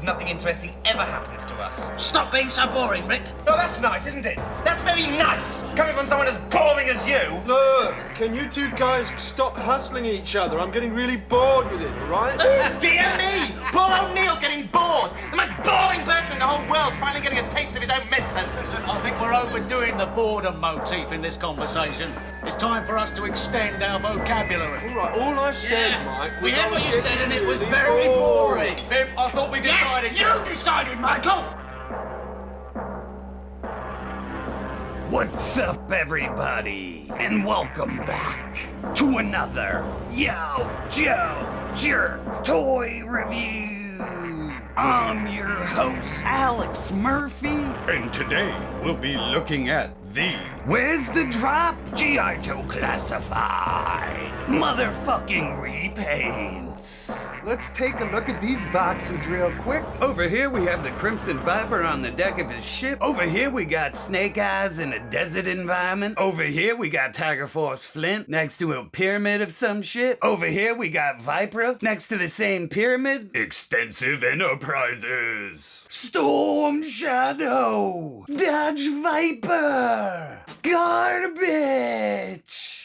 nothing interesting ever happens to us. Stop being so boring, Rick. Oh, that's nice, isn't it? That's very nice! Coming from someone as boring as you! Look, can you two guys stop hassling each other? I'm getting really bored with it, all right? Oh, dear me! Poor old Neil's getting bored! The most boring person in the whole world's finally getting a taste of his own medicine! Listen, I think we're overdoing the boredom motif in this conversation. It's time for us to extend our vocabulary. All right, all I said, Mike, was we heard I what you was said and it getting was really very boring. Viv, I thought we decided... Yes, you decided, Michael! What's up, everybody? And welcome back to another Yo Joe Jerk Toy Review. I'm your host, Alex Murphy. And today, we'll be looking at the... Where's the drop? G.I. Joe Classified. Motherfucking Repaints. Let's take a look at these boxes real quick. Over here, we have the Crimson Viper on the deck of his ship. Over here, we got Snake Eyes in a desert environment. Over here, we got Tiger Force Flint next to a pyramid of some shit. Over here, we got Vypra next to the same pyramid. Extensive Enterprises. Storm Shadow. Dodge Viper. Garbage.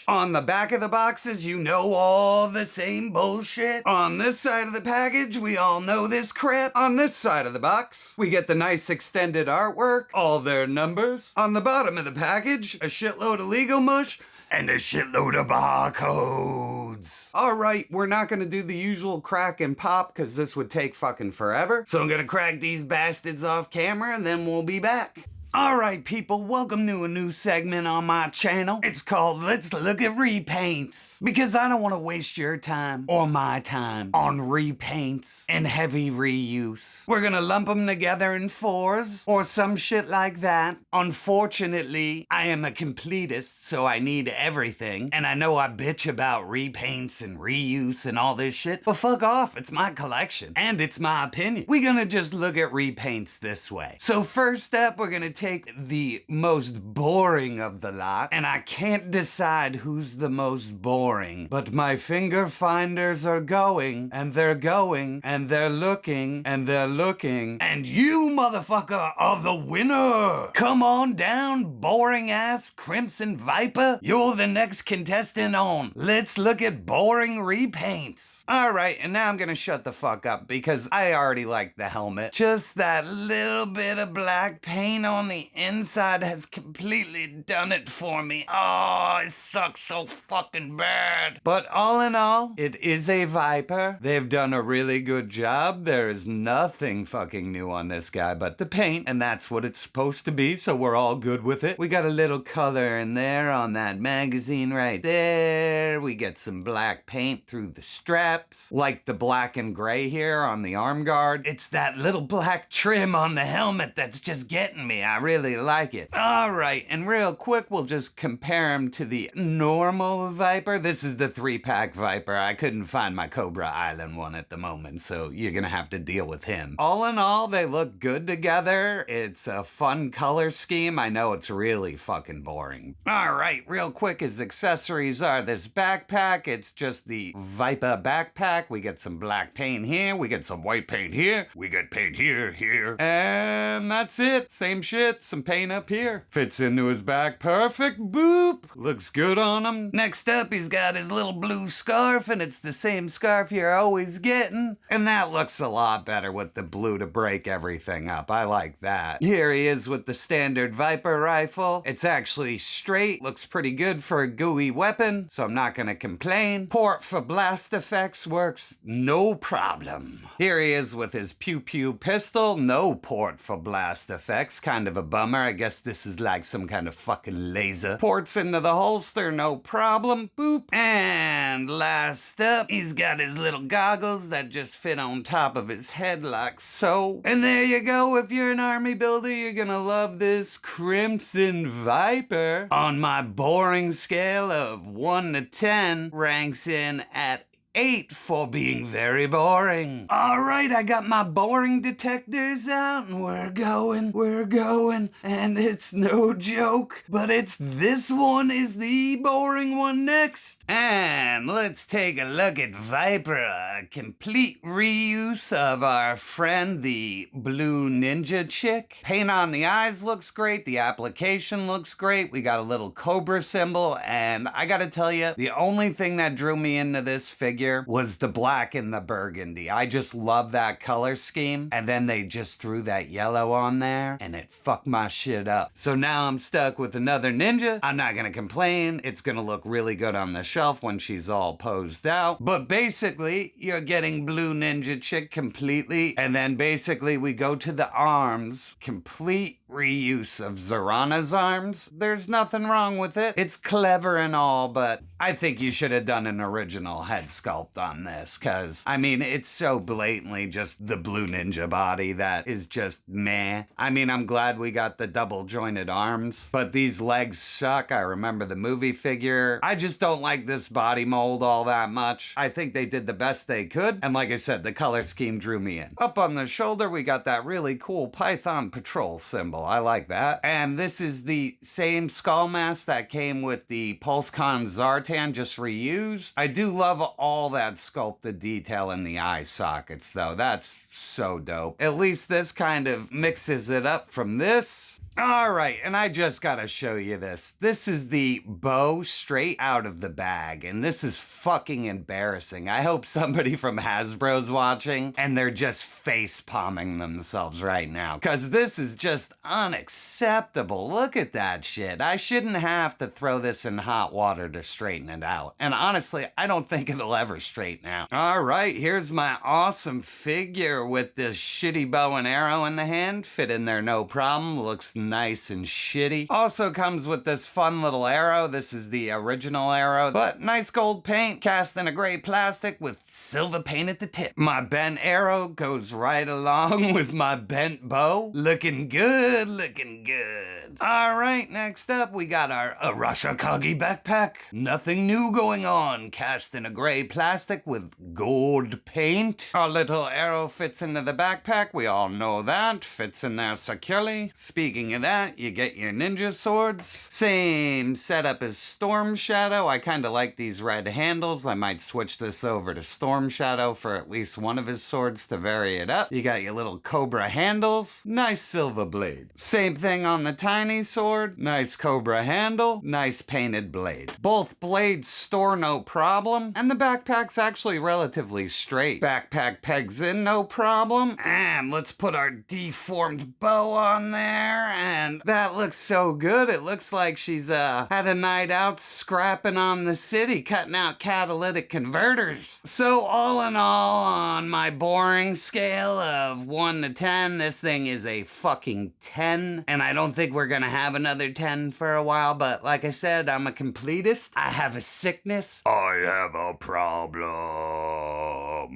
On the back of the boxes, you know all the same bullshit. On this side of the package, we all know this crap. On this side of the box, we get the nice extended artwork, all their numbers. On the bottom of the package, a shitload of legal mush, and a shitload of barcodes. All right, we're not gonna do the usual crack and pop because this would take fucking forever. So I'm gonna crack these bastards off camera and then we'll be back. Alright people, welcome to a new segment on my channel. It's called Let's Look at Repaints. Because I don't want to waste your time or my time on repaints and heavy reuse. We're gonna lump them together in fours or some shit like that. Unfortunately, I am a completist, so I need everything. And I know I bitch about repaints and reuse and all this shit, but fuck off, it's my collection. And it's my opinion. We're gonna just look at repaints this way. So first up, we're gonna take the most boring of the lot, and I can't decide who's the most boring, but my finger finders are going, and they're going, and they're looking, and they're looking, and you, motherfucker, are the winner! Come on down, boring ass Crimson Viper. You're the next contestant on Let's Look at Boring Repaints. Alright, and now I'm gonna shut the fuck up because I already like the helmet. Just that little bit of black paint on the inside has completely done it for me. Oh, it sucks so fucking bad. But all in all, it is a Viper. They've done a really good job. There is nothing fucking new on this guy but the paint, and that's what it's supposed to be, so we're all good with it. We got a little color in there on that magazine right there. We get some black paint through the straps, like the black and gray here on the arm guard. It's that little black trim on the helmet that's just getting me. I really like it. Alright, and real quick, we'll just compare him to the normal Viper. This is the 3-pack Viper. I couldn't find my Cobra Island one at the moment, so you're gonna have to deal with him. All in all, they look good together. It's a fun color scheme. I know it's really fucking boring. Alright, real quick, his accessories are this backpack. It's just the Viper backpack. We get some black paint here. We get some white paint here. We get paint here. And that's it. Same shit. Some paint up here. Fits into his back perfect. Boop. Looks good on him. Next up, he's got his little blue scarf, and it's the same scarf you're always getting. And that looks a lot better with the blue to break everything up. I like that. Here he is with the standard Viper rifle. It's actually straight. Looks pretty good for a gooey weapon, so I'm not gonna complain. Port for blast effects works no problem. Here he is with his pew-pew pistol. No port for blast effects. Kind of a bummer. I guess this is like some kind of fucking laser. Ports into the holster, no problem. Boop. And last up, he's got his little goggles that just fit on top of his head like so. And there you go. If you're an army builder, you're gonna love this Crimson Viper. On my boring scale of 1 to 10, ranks in at 8 for being very boring. All right, I got my boring detectors out and we're going, and it's no joke, but this one is the boring one next. And let's take a look at Vypra, a complete reuse of our friend the blue ninja chick. Paint on the eyes looks great, the application looks great, we got a little cobra symbol, and I gotta tell you, the only thing that drew me into this figure was the black and the burgundy. I just love that color scheme, and then they just threw that yellow on there and it fucked my shit up. So now I'm stuck with another ninja. I'm not gonna complain, it's gonna look really good on the shelf when she's all posed out, but basically you're getting blue ninja chick completely, and then basically we go to the arms, complete reuse of Zorana's arms. There's nothing wrong with it, it's clever and all, but I think you should have done an original head sculpt on this, cause I mean it's so blatantly just the blue ninja body that is just meh. I mean, I'm glad we got the double jointed arms, but these legs suck. I remember the movie figure. I just don't like this body mold all that much. I think they did the best they could, and like I said, the color scheme drew me in. Up on the shoulder we got that really cool Python Patrol symbol. I like that. And this is the same skull mask that came with the PulseCon Zartan, just reused. I do love all that sculpted detail in the eye sockets though. That's so dope. At least this kind of mixes it up from this. Alright, and I just gotta show you this. This is the bow straight out of the bag, and this is fucking embarrassing. I hope somebody from Hasbro's watching, and they're just face palming themselves right now, cause this is just unacceptable. Look at that shit. I shouldn't have to throw this in hot water to straighten it out, and honestly, I don't think it'll ever straighten out. Alright, here's my awesome figure with this shitty bow and arrow in the hand. Fit in there no problem, looks nice and shitty. Also comes with this fun little arrow. This is the original arrow, but nice gold paint cast in a gray plastic with silver paint at the tip. My bent arrow goes right along with my bent bow. Looking good, looking good. All right, next up we got our Arashikage backpack. Nothing new going on. Cast in a gray plastic with gold paint. Our little arrow fits into the backpack. We all know that. Fits in there securely. Speaking of that, you get your ninja swords. Same setup as Storm Shadow. I kind of like these red handles. I might switch this over to Storm Shadow for at least one of his swords to vary it up. You got your little cobra handles. Nice silver blade. Same thing on the tiny sword. Nice cobra handle. Nice painted blade. Both blades store no problem, and the backpack's actually relatively straight. Backpack pegs in no problem, and let's put our deformed bow on there, and that looks so good. It looks like she's had a night out scrapping on the city, cutting out catalytic converters. So all in all, on my boring scale of 1 to 10, this thing is a fucking 10, and I don't think we're gonna have another 10 for a while, but like I said, I'm a completist. I have a sickness. I have a problem.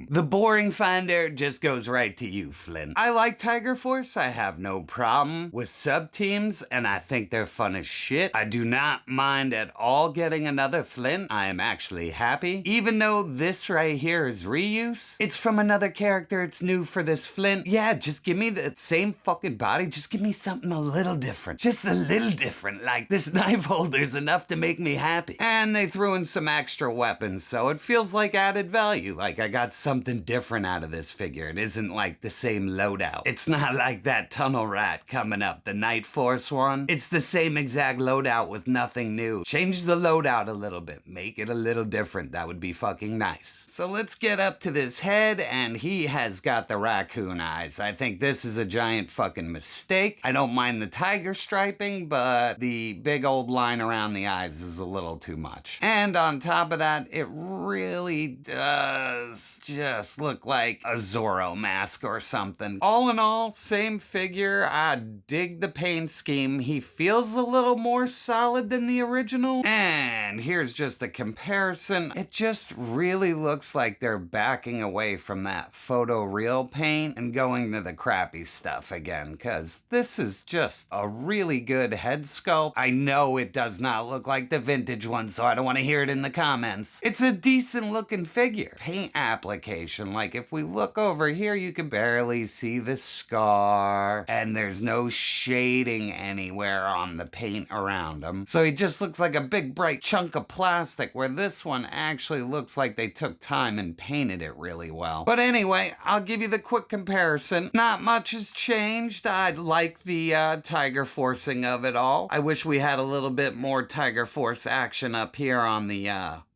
The boring finder just goes right to you, Flint. I like Tiger Force. I have no problem with sub-teams, and I think they're fun as shit. I do not mind at all getting another Flint. I am actually happy. Even though this right here is reuse, it's from another character, it's new for this Flint. Yeah, just give me the same fucking body, just give me something a little different. Just a little different, like this knife holder's enough to make me happy. And they threw in some extra weapons, so it feels like added value, like I got something different out of this figure. It isn't like the same loadout. It's not like that Tunnel Rat coming up, the Night Force one. It's the same exact loadout with nothing new. Change the loadout a little bit, make it a little different. That would be fucking nice. So let's get up to this head, and he has got the raccoon eyes. I think this is a giant fucking mistake. I don't mind the tiger striping, but the big old line around the eyes is a little too much. And on top of that, it really does just look like a Zorro mask or something. All in all, same figure. I dig the paint scheme. He feels a little more solid than the original. And here's just a comparison. It just really looks like they're backing away from that photoreal paint and going to the crappy stuff again, because this is just a really good head sculpt. I know it does not look like the vintage one, so I don't want to hear it in the comments. It's a decent looking figure. Paint application, like if we look over here, you can barely see the scar, and there's no shading anywhere on the paint around him. So he just looks like a big bright chunk of plastic, where this one actually looks like they took time and painted it really well. But anyway, I'll give you the quick comparison. Not much has changed. I like the Tiger Forcing of it all. I wish we had a little bit more Tiger Force action up here on the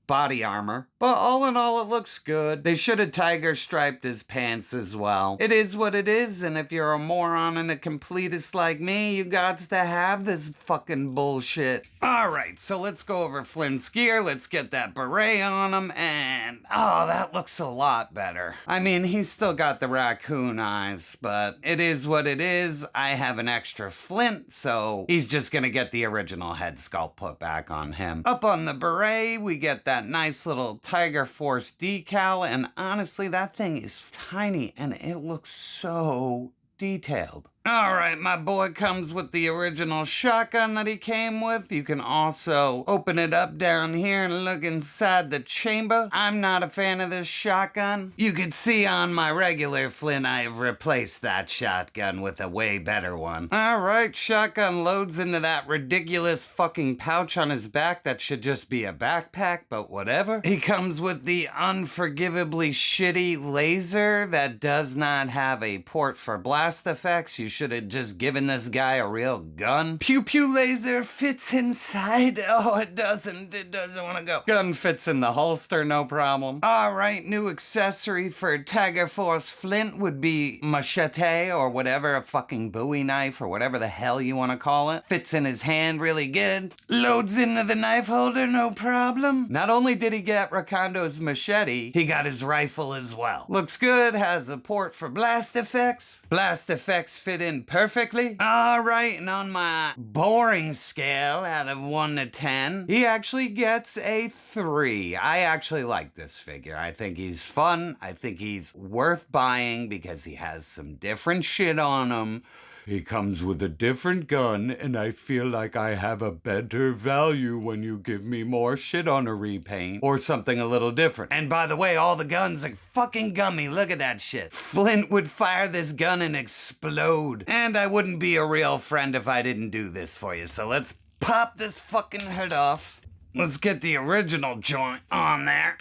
body armor. But all in all, it looks good. They should have tiger striped his pants as well. It is what it is, and if you're a moron and a completist like me, you gots to have this fucking bullshit. Alright, so let's go over Flint's gear. Let's get that beret on him, and oh, that looks a lot better. I mean, he's still got the raccoon eyes, but it is what it is. I have an extra Flint, so he's just gonna get the original head sculpt put back on him. Up on the beret, we get that nice little Tiger Force decal, and honestly, that thing is tiny and it looks so detailed. Alright, my boy comes with the original shotgun that he came with. You can also open it up down here and look inside the chamber. I'm not a fan of this shotgun. You can see on my regular Flint, I have replaced that shotgun with a way better one. Alright, shotgun loads into that ridiculous fucking pouch on his back that should just be a backpack, but whatever. He comes with the unforgivably shitty laser that does not have a port for blast effects. You should have just given this guy a real gun. Pew pew laser fits inside. Oh, it doesn't want to go. Gun fits in the holster, no problem. Alright, new accessory for Tiger Force Flint would be machete or whatever, a fucking Bowie knife or whatever the hell you want to call it. Fits in his hand really good. Loads into the knife holder, no problem. Not only did he get Rakondo's machete, he got his rifle as well. Looks good, has a port for blast effects. Blast effects fit in perfectly. Alright, and on my boring scale out of 1 to 10, he actually gets a 3. I actually like this figure. I think he's fun. I think he's worth buying because he has some different shit on him. He comes with a different gun, and I feel like I have a better value when you give me more shit on a repaint or something a little different. And by the way, all the guns are fucking gummy. Look at that shit. Flint would fire this gun and explode. And I wouldn't be a real friend if I didn't do this for you. So let's pop this fucking head off. Let's get the original joint on there.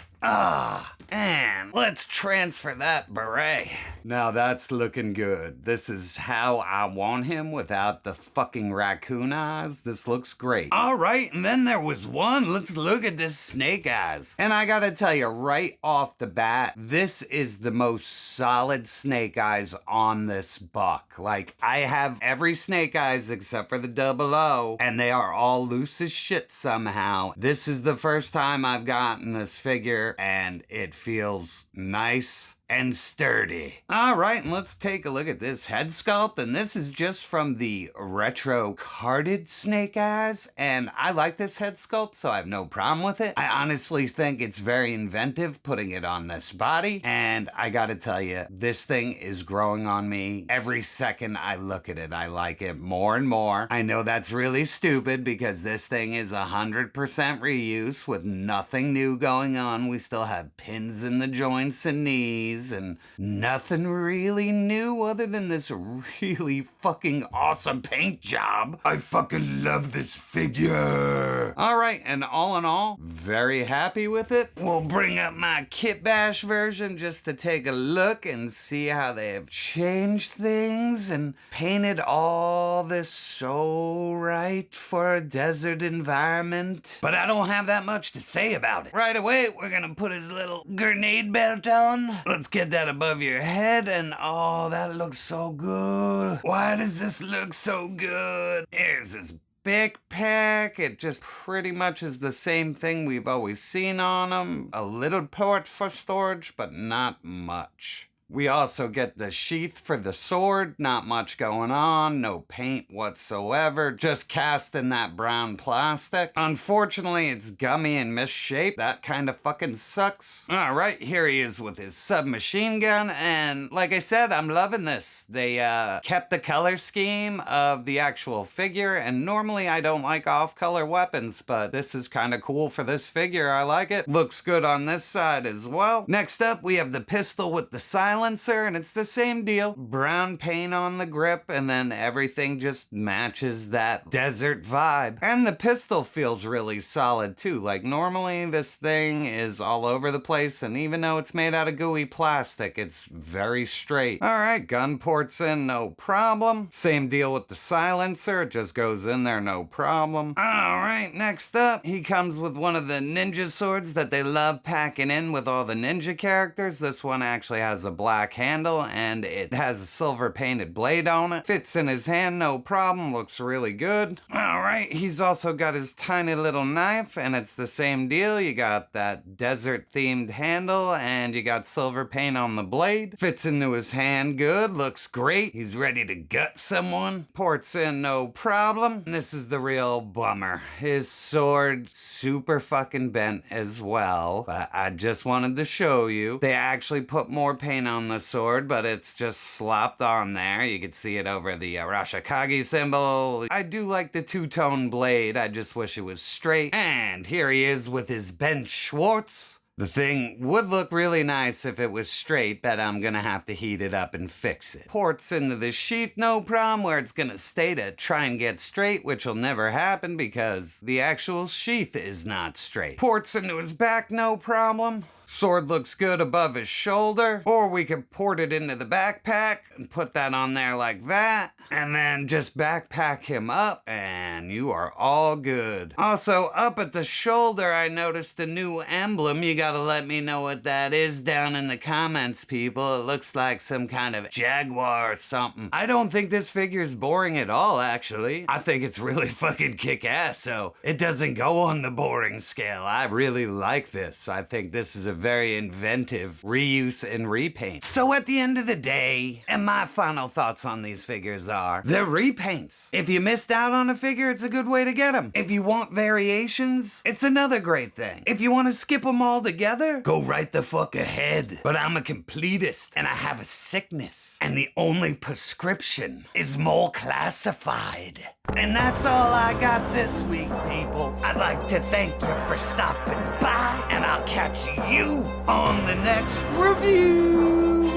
And let's transfer that beret. Now that's looking good. This is how I want him without the fucking raccoon eyes. This looks great. All right, and then there was one. Let's look at this snake eyes. And I gotta tell you right off the bat, this is the most solid snake eyes on this buck. Like, I have every snake eyes except for the 00, and they are all loose as shit somehow. This is the first time I've gotten this figure, and it feels nice and sturdy. All right, and let's take a look at this head sculpt, and this is just from the retro carded snake eyes, and I like this head sculpt, so I have no problem with it. I honestly think it's very inventive putting it on this body, and I gotta tell you, this thing is growing on me. Every second I look at it, I like it more and more. I know that's really stupid because this thing is 100% reuse with nothing new going on. We still have pins in the joints and knees, and nothing really new other than this really fucking awesome paint job. I fucking love this figure. Alright, and all in all, very happy with it. We'll bring up my Kit Bash version just to take a look and see how they have changed things and painted all this so right for a desert environment. But I don't have that much to say about it. Right away, we're gonna put his little grenade belt on. Let's get that above your head, and oh, that looks so good. Why does this look so good? Here's his big pick. It just pretty much is the same thing we've always seen on them. A little port for storage, but not much. We also get the sheath for the sword, not much going on, no paint whatsoever, just cast in that brown plastic. Unfortunately, it's gummy and misshaped. That kind of fucking sucks. All right, here he is with his submachine gun, and like I said, I'm loving this. They kept the color scheme of the actual figure, and normally I don't like off-color weapons, but this is kind of cool for this figure. I like it. Looks good on this side as well. Next up, we have the pistol with the silencer, and it's the same deal. Brown paint on the grip, and then everything just matches that desert vibe. And the pistol feels really solid too. Like normally this thing is all over the place, and even though it's made out of gooey plastic, it's very straight. All right, gun ports in, no problem. Same deal with the silencer, it just goes in there, no problem. All right, next up, he comes with one of the ninja swords that they love packing in with all the ninja characters. This one actually has a black handle, and it has a silver painted blade on it. Fits in his hand, no problem, looks really good. All right, he's also got his tiny little knife, and it's the same deal. You got that desert themed handle, and you got silver paint on the blade. Fits into his hand good, looks great. He's ready to gut someone. Ports in, no problem. And this is the real bummer. His sword, super fucking bent as well, but I just wanted to show you. They actually put more paint on the sword, but it's just slopped on there. You can see it over the Arashikage symbol. I do like the two-tone blade. I just wish it was straight. And here he is with his Ben Schwartz. The thing would look really nice if it was straight, but I'm gonna have to heat it up and fix it. Ports into the sheath, no problem, where it's gonna stay to try and get straight, which will never happen because the actual sheath is not straight. Ports into his back, no problem. Sword looks good above his shoulder, or we could port it into the backpack and put that on there like that, and then just backpack him up, and you are all good. Also, up at the shoulder, I noticed a new emblem. You gotta let me know what that is down in the comments, people. It looks like some kind of jaguar or something. I don't think this figure is boring at all, actually. I think it's really fucking kick-ass, so it doesn't go on the boring scale. I really like this. I think this is a very inventive reuse and repaint. So at the end of the day, and my final thoughts on these figures are, they're repaints. If you missed out on a figure, it's a good way to get them. If you want variations, it's another great thing. If you want to skip them all together, go right the fuck ahead. But I'm a completist, and I have a sickness, and the only prescription is more classified. And that's all I got this week, people. I'd like to thank you for stopping by, and I'll catch you on the next review.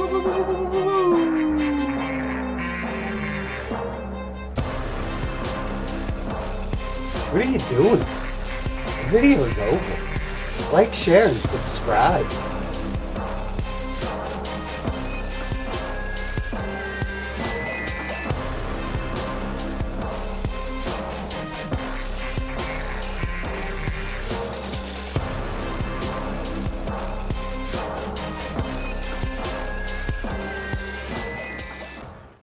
What are you doing? The video's over. Like, share, and subscribe.